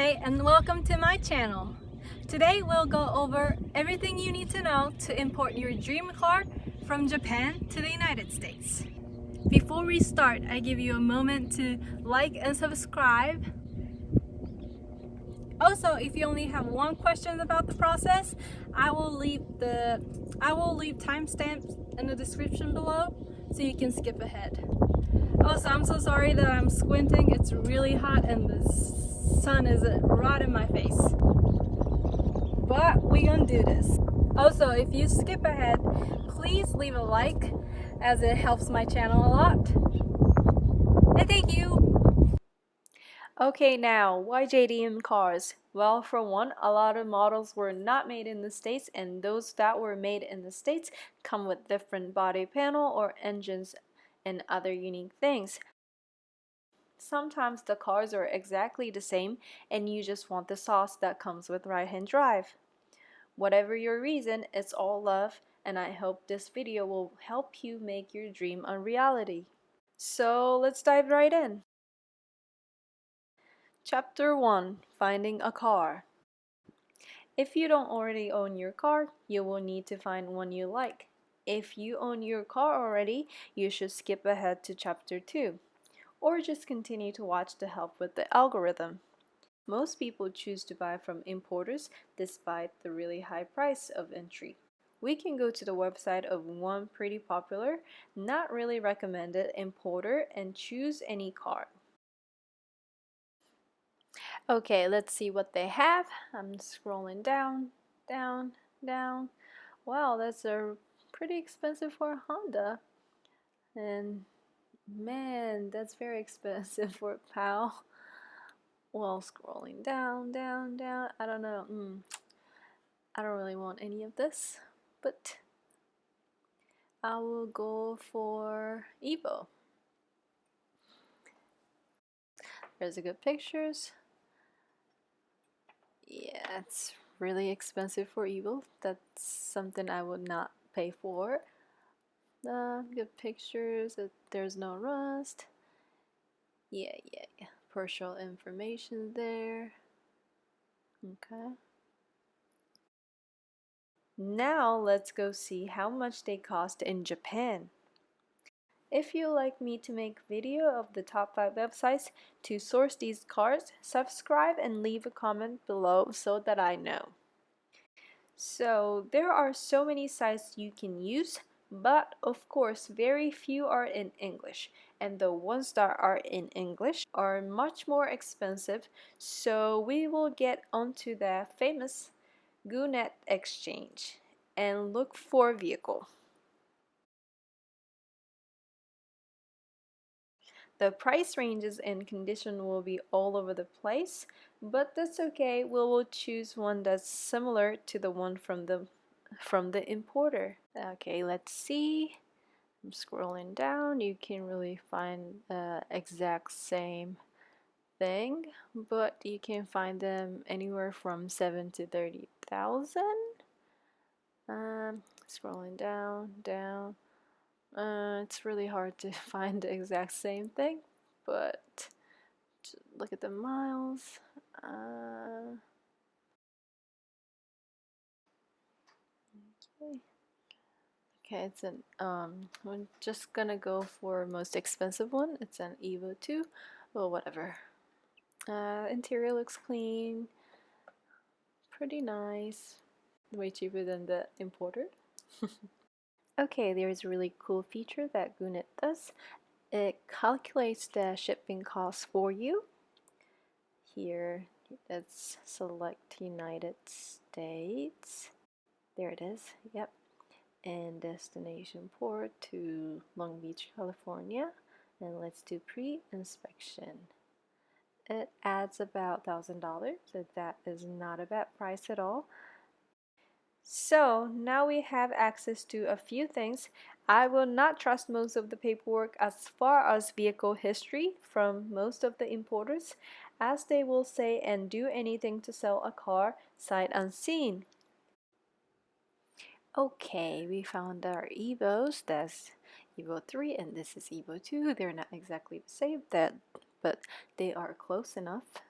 Namaste and welcome to my channel. Today we'll go over everything you need to know to import your dream car from Japan to the United States. Before we start, I give you a moment to like and subscribe. Also, if you only have one question about the process, I will leave timestamps in the description below so you can skip ahead. Also, I'm so sorry that I'm squinting. It's really hot and the sun is right in my face. But we're gonna do this. Also, if you skip ahead, please leave a like as it helps my channel a lot. And thank you! Okay, now, why JDM cars? Well, for one, a lot of models were not made in the States, and those that were made in the States come with different body panel or engines and other unique things. Sometimes the cars are exactly the same and you just want the sauce that comes with right-hand drive. Whatever your reason, it's all love, and I hope this video will help you make your dream a reality. So let's dive right in. Chapter 1: Finding a car. If you don't already own your car, you will need to find one you like. If you own your car already, you should skip ahead to Chapter 2. Or just continue to watch to help with the algorithm. Most people choose to buy from importers despite the really high price of entry. We can go to the website of one pretty popular, not really recommended importer and choose any car. Okay, let's see what they have. I'm scrolling down, down, down. Wow, that's a pretty expensive for a Honda. And man, that's very expensive for a POW. Well, scrolling down, down, down. I don't know. I don't really want any of this, but I will go for Evo. There's a good pictures. Yeah, it's really expensive for Evo. That's something I would not pay for. Good pictures. There's no rust. Yeah. Partial information there. Okay. Now let's go see how much they cost in Japan. If you like me to make video of the top 5 websites to source these cars, subscribe and leave a comment below so that I know. So there are so many sites you can use, but of course very few are in English, and the ones that are in English are much more expensive, so we will get onto the famous Goonet exchange and look for vehicle. The price ranges and condition will be all over the place, but that's okay. We will choose one that's similar to the one from the importer. Okay, let's see. I'm scrolling down. You can't really find the exact same thing, but you can find them anywhere from 7 to 30,000. Scrolling down. It's really hard to find the exact same thing, but look at the miles. Okay, it's an I'm just gonna go for most expensive one. It's an Evo 2. Well, whatever. Interior looks clean, pretty nice. Way cheaper than the importer. Okay, there's a really cool feature that Goonet does. It calculates the shipping costs for you. Here, let's select United States. There it is, yep. And destination port to Long Beach, California. And let's do pre-inspection. It adds about $1,000, so that is not a bad price at all. So now we have access to a few things. I will not trust most of the paperwork as far as vehicle history from most of the importers, as they will say and do anything to sell a car sight unseen. Okay, we found our Evos. That's Evo 3 and this is Evo 2. They're not exactly the same, but they are close enough.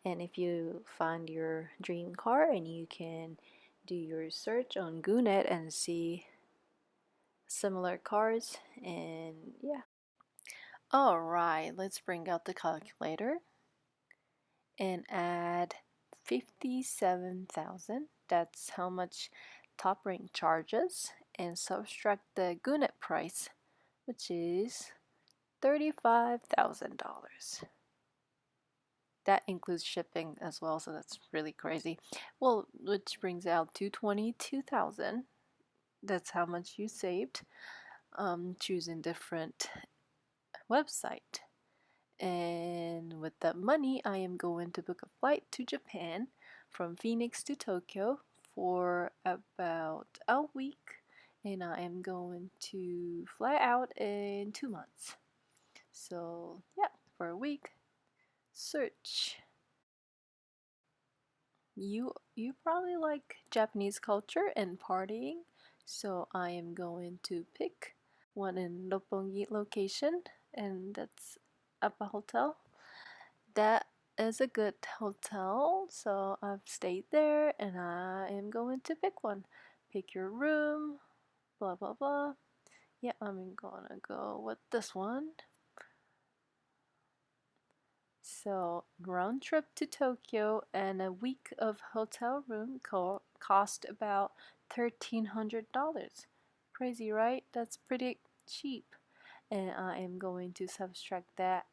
And if you find your dream car, and you can do your search on GoNet and see similar cars, and yeah. Alright, let's bring out the calculator and add 57,000. That's how much top rank charges, and subtract the GoNet price, which is $35,000. That includes shipping as well, so that's really crazy. Well, which brings out to 22,000. That's how much you saved choosing different website. And with that money, I am going to book a flight to Japan from Phoenix to Tokyo for about a week, and I am going to fly out in 2 months. So yeah, for a week. Search. You probably like Japanese culture and partying, so I am going to pick one in Roppongi location, and that's Appa Hotel. That is a good hotel, so I've stayed there, and I am going to pick one. Pick your room, blah blah blah. Yeah, I'm gonna go with this one. So, round trip to Tokyo and a week of hotel room cost about $1,300. Crazy, right? That's pretty cheap. And I am going to subtract that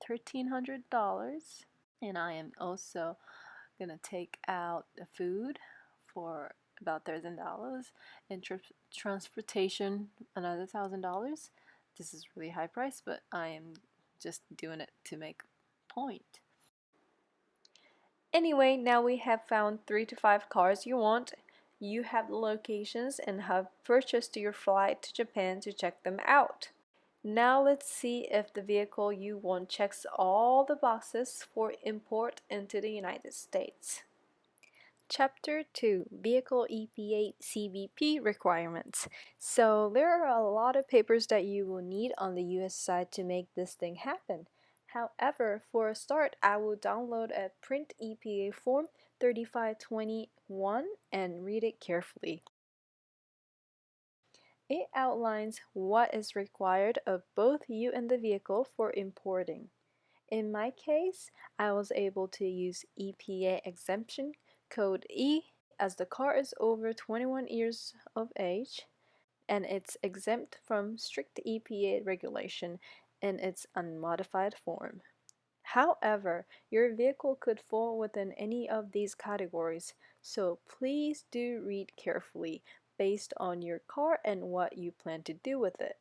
$1,300. And I am also gonna take out the food for about $1,000, and transportation another $1,000. This is really high price, but I am just doing it to make point. Anyway, now we have found 3 to 5 cars you want. You have the locations and have purchased your flight to Japan to check them out. Now let's see if the vehicle you want checks all the boxes for import into the United States. Chapter 2, Vehicle EPA CBP Requirements. So there are a lot of papers that you will need on the US side to make this thing happen. However, for a start, I will download a print EPA form 3521 and read it carefully. It outlines what is required of both you and the vehicle for importing. In my case, I was able to use EPA exemption code E, as the car is over 21 years of age and it's exempt from strict EPA regulation in its unmodified form. However, your vehicle could fall within any of these categories, so please do read carefully based on your car and what you plan to do with it.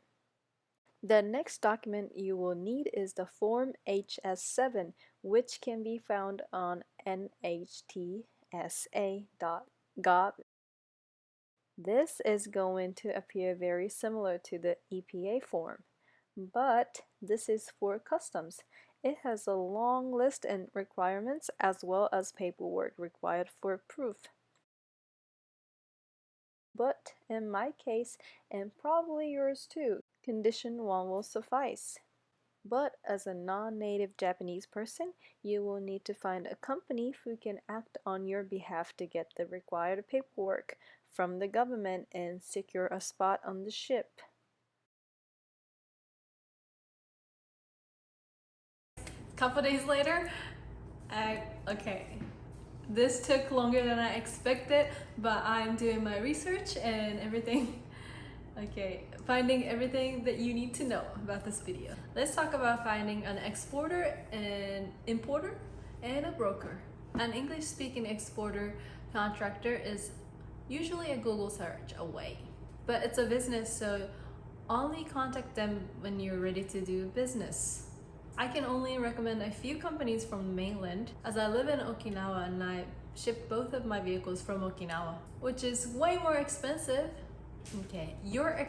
The next document you will need is the Form HS7, which can be found on nhtsa.gov. This is going to appear very similar to the EPA form, but this is for customs. It has a long list and requirements as well as paperwork required for proof. But in my case, and probably yours too, condition 1 will suffice. But as a non-native Japanese person, you will need to find a company who can act on your behalf to get the required paperwork from the government and secure a spot on the ship. Couple days later, this took longer than I expected, but I'm doing my research and everything. Okay, finding everything that you need to know about this video. Let's talk about finding an exporter, an importer, and a broker. An English-speaking exporter contractor is usually a Google search away, but it's a business, so only contact them when you're ready to do business. I can only recommend a few companies from the mainland, as I live in Okinawa and I ship both of my vehicles from Okinawa, which is way more expensive. Okay, your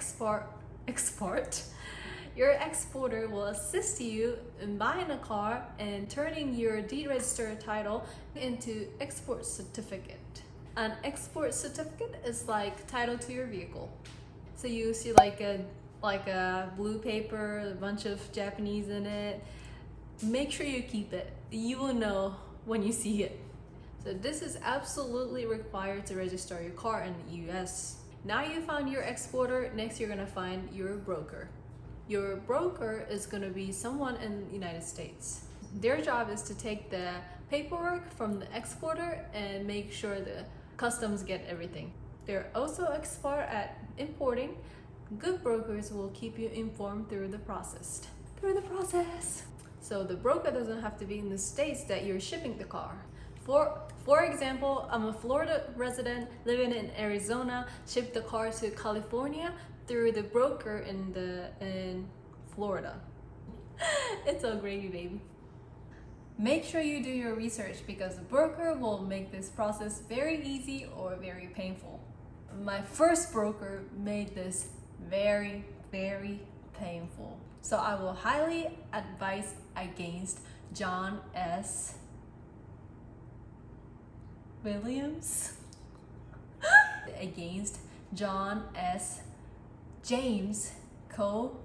your exporter will assist you in buying a car and turning your deregistered title into export certificate. An export certificate is like title to your vehicle. So you see like a blue paper, a bunch of Japanese in it. Make sure you keep it. You will know when you see it. So this is absolutely required to register your car in the US. Now you found your exporter, next you're gonna find your broker. Your broker is gonna be someone in the United States. Their job is to take the paperwork from the exporter and make sure the customs get everything. They're also expert at importing. Good brokers will keep you informed through the process. So the broker doesn't have to be in the states that you're shipping the car. For example, I'm a Florida resident living in Arizona, shipped the car to California through the broker in Florida. It's all gravy, baby. Make sure you do your research because the broker will make this process very easy or very painful. My first broker made this very, very painful. So I will highly advise against John S. Williams against John S. James Co.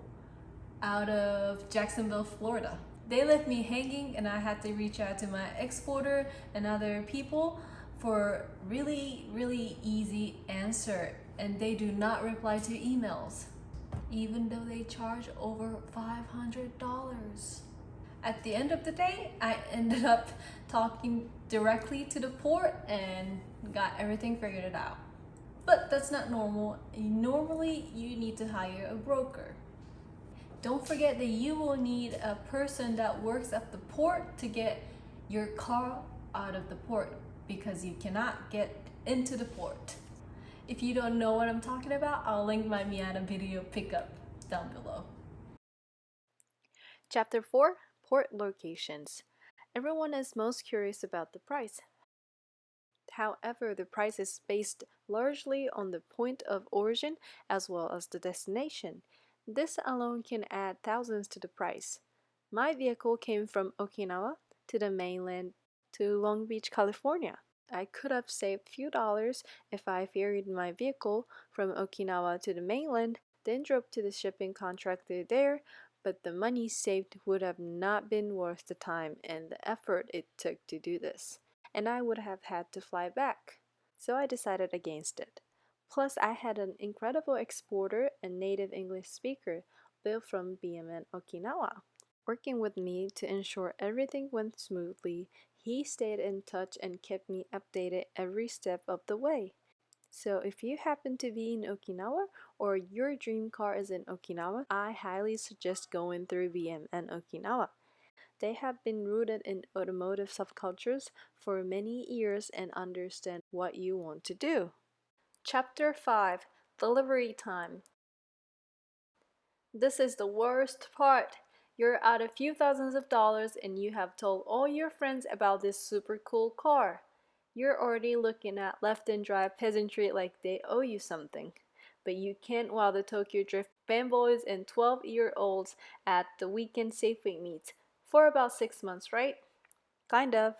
out of Jacksonville, Florida. They left me hanging and I had to reach out to my exporter and other people for really easy answer, and they do not reply to emails even though they charge over $500. At the end of the day, I ended up talking directly to the port and got everything figured out. But that's not normal. Normally, you need to hire a broker. Don't forget that you will need a person that works at the port to get your car out of the port because you cannot get into the port. If you don't know what I'm talking about, I'll link my Miata video pickup down below. Chapter 4, Port Locations. Everyone is most curious about the price. However, the price is based largely on the point of origin as well as the destination. This alone can add thousands to the price. My vehicle came from Okinawa to the mainland to Long Beach, California. I could have saved a few dollars if I ferried my vehicle from Okinawa to the mainland, then drove to the shipping contractor there, but the money saved would have not been worth the time and the effort it took to do this, and I would have had to fly back. So I decided against it. Plus, I had an incredible exporter and native English speaker, Bill from BMN Okinawa, working with me to ensure everything went smoothly. He stayed in touch and kept me updated every step of the way. So if you happen to be in Okinawa or your dream car is in Okinawa, I highly suggest going through BMN Okinawa. They have been rooted in automotive subcultures for many years and understand what you want to do. Chapter 5, Delivery Time. This is the worst part. You're out a few thousands of dollars and you have told all your friends about this super cool car. You're already looking at left and drive peasantry like they owe you something. But you can't while the Tokyo Drift fanboys and 12-year-olds at the weekend Safeway meets for about 6 months, right? Kind of.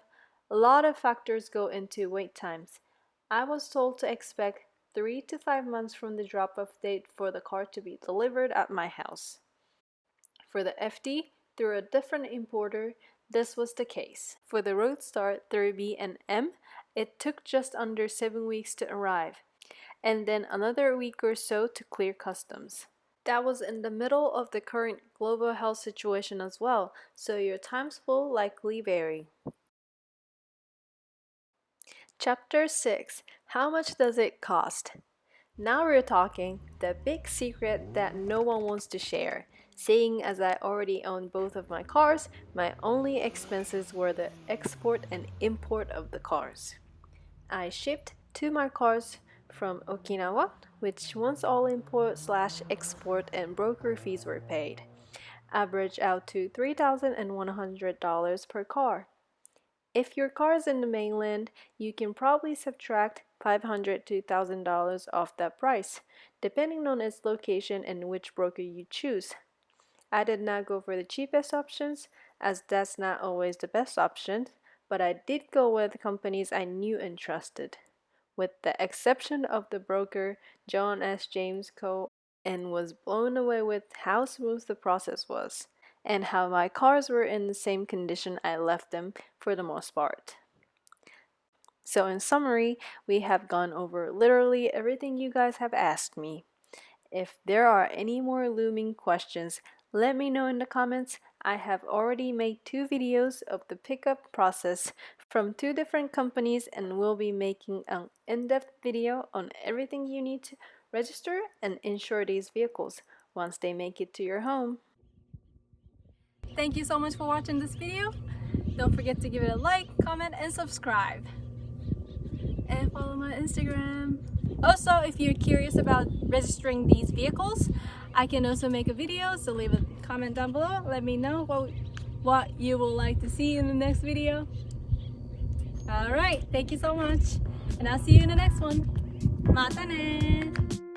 A lot of factors go into wait times. I was told to expect 3 to 5 months from the drop-off date for the car to be delivered at my house. For the FD, through a different importer, this was the case. For the Roadstar through B&M, it took just under 7 weeks to arrive, and then another week or so to clear customs. That was in the middle of the current global health situation as well, so your times will likely vary. Chapter 6, How much does it cost? Now we're talking the big secret that no one wants to share. Seeing as I already own both of my cars, my only expenses were the export and import of the cars. I shipped 2 my cars from Okinawa, which once all import/export and broker fees were paid, averaged out to $3,100 per car. If your car is in the mainland, you can probably subtract $500 to $1,000 off that price, depending on its location and which broker you choose. I did not go for the cheapest options, as that's not always the best option, but I did go with companies I knew and trusted, with the exception of the broker John S. James Co., and was blown away with how smooth the process was. and how my cars were in the same condition I left them for the most part. So in summary, we have gone over literally everything you guys have asked me. If there are any more looming questions, let me know in the comments. I have already made 2 videos of the pickup process from 2 different companies and will be making an in-depth video on everything you need to register and insure these vehicles once they make it to your home. Thank you so much for watching this video. Don't forget to give it a like, comment, and subscribe. And follow my Instagram. Also, if you're curious about registering these vehicles, I can also make a video, so leave a comment down below. Let me know what you would like to see in the next video. Alright, thank you so much, and I'll see you in the next one. Mata ne!